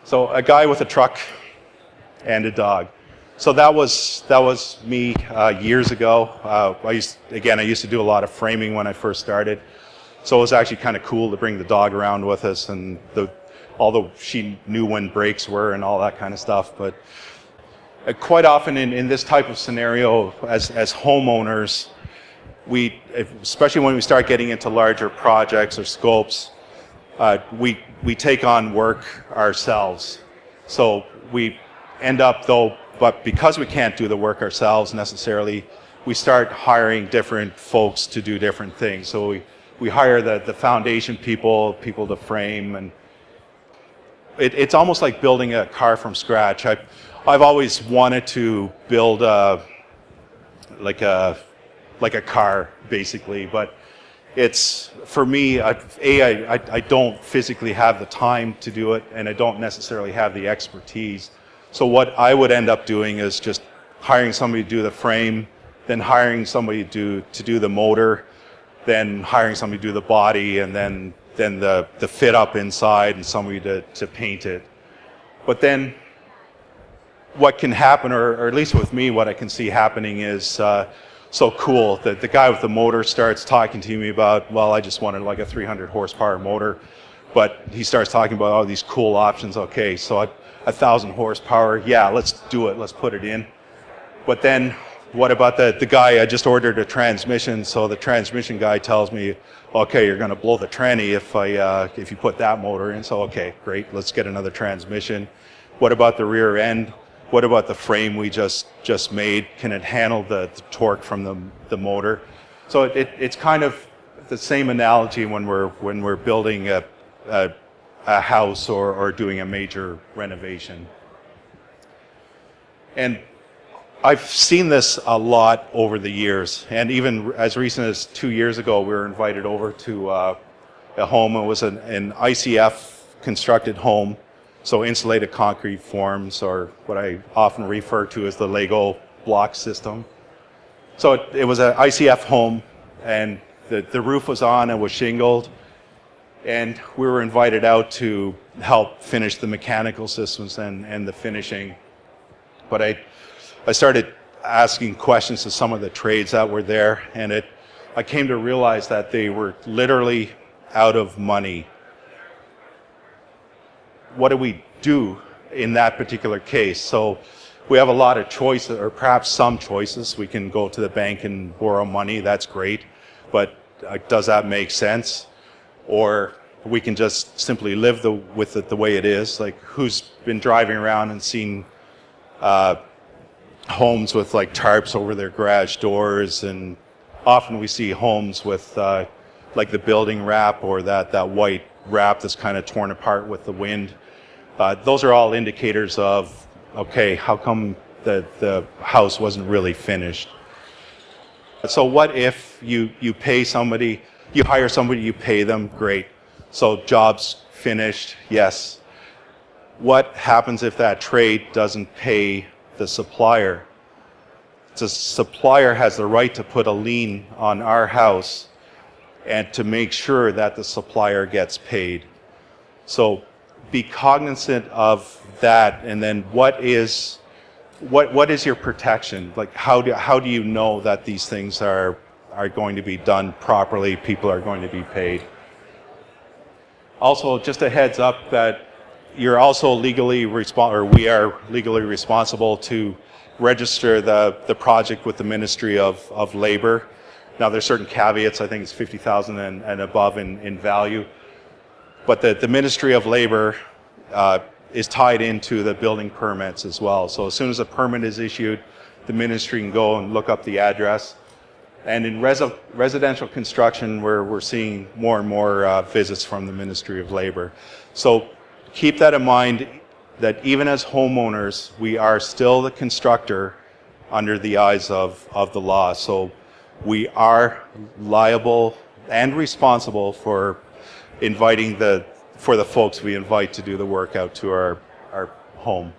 So a guy with a truck and a dog. So that was me years ago. I used to do a lot of framing when I first started. So it was actually kind of cool to bring the dog around with us, and although she knew when brakes were and all that kind of stuff. But quite often in this type of scenario, as homeowners, especially when we start getting into larger projects or scopes, we take on work ourselves. So we end up but because we can't do the work ourselves necessarily, we start hiring different folks to do different things. So we hire the foundation people to frame, and it's almost like building a car from scratch. I've always wanted to build like a car, basically, but it's, for me, I don't physically have the time to do it, and I don't necessarily have the expertise. So what I would end up doing is just hiring somebody to do the frame, then hiring somebody to do the motor, then hiring somebody to do the body, and then the fit up inside, and somebody to paint it. But then what can happen, or at least with me, what I can see happening is so cool that the guy with the motor starts talking to me about, well, I just wanted like a 300 horsepower motor, but he starts talking about all these cool options. Okay, so 1,000 horsepower, yeah, let's do it, let's put it in. But then what about the guy, I just ordered a transmission, so the transmission guy tells me, okay, you're going to blow the tranny if you put that motor in. So okay, great, let's get another transmission. What about the rear end? What about the frame we just made? Can it handle the torque from the motor? So it's kind of the same analogy when we're building a house or doing a major renovation. And I've seen this a lot over the years, and even as recent as 2 years ago, we were invited over to a home. It was an ICF constructed home, so insulated concrete forms, or what I often refer to as the Lego block system. So it was an ICF home, and the roof was on and was shingled, and we were invited out to help finish the mechanical systems and the finishing. But I started asking questions to some of the trades that were there, and I came to realize that they were literally out of money. What do we do in that particular case? So we have a lot of choices, or perhaps some choices. We can go to the bank and borrow money, that's great, but does that make sense? Or we can just simply live with it the way it is. Like, who's been driving around and seen homes with like tarps over their garage doors? And often we see homes with like the building wrap, or that white wrap that's kind of torn apart with the wind. Those are all indicators of, okay, how come the house wasn't really finished? So what if you pay somebody, you hire somebody, you pay them, great. So job's finished, yes. What happens if that trade doesn't pay the supplier? The supplier has the right to put a lien on our house and to make sure that the supplier gets paid. So be cognizant of that, and then what is your protection? Like, how do you know that these things are going to be done properly, people are going to be paid? Also, just a heads up that you're also legally responsible, or we are legally responsible to register the project with the Ministry of Labor. Now, there's certain caveats. I think it's 50,000 and above in value. But the Ministry of Labor is tied into the building permits as well. So as soon as a permit is issued, the ministry can go and look up the address. And in residential construction, we're seeing more and more visits from the Ministry of Labor. So keep that in mind, that even as homeowners, we are still the constructor under the eyes of the law. So we are liable and responsible for inviting for the folks we invite to do the work out to our home.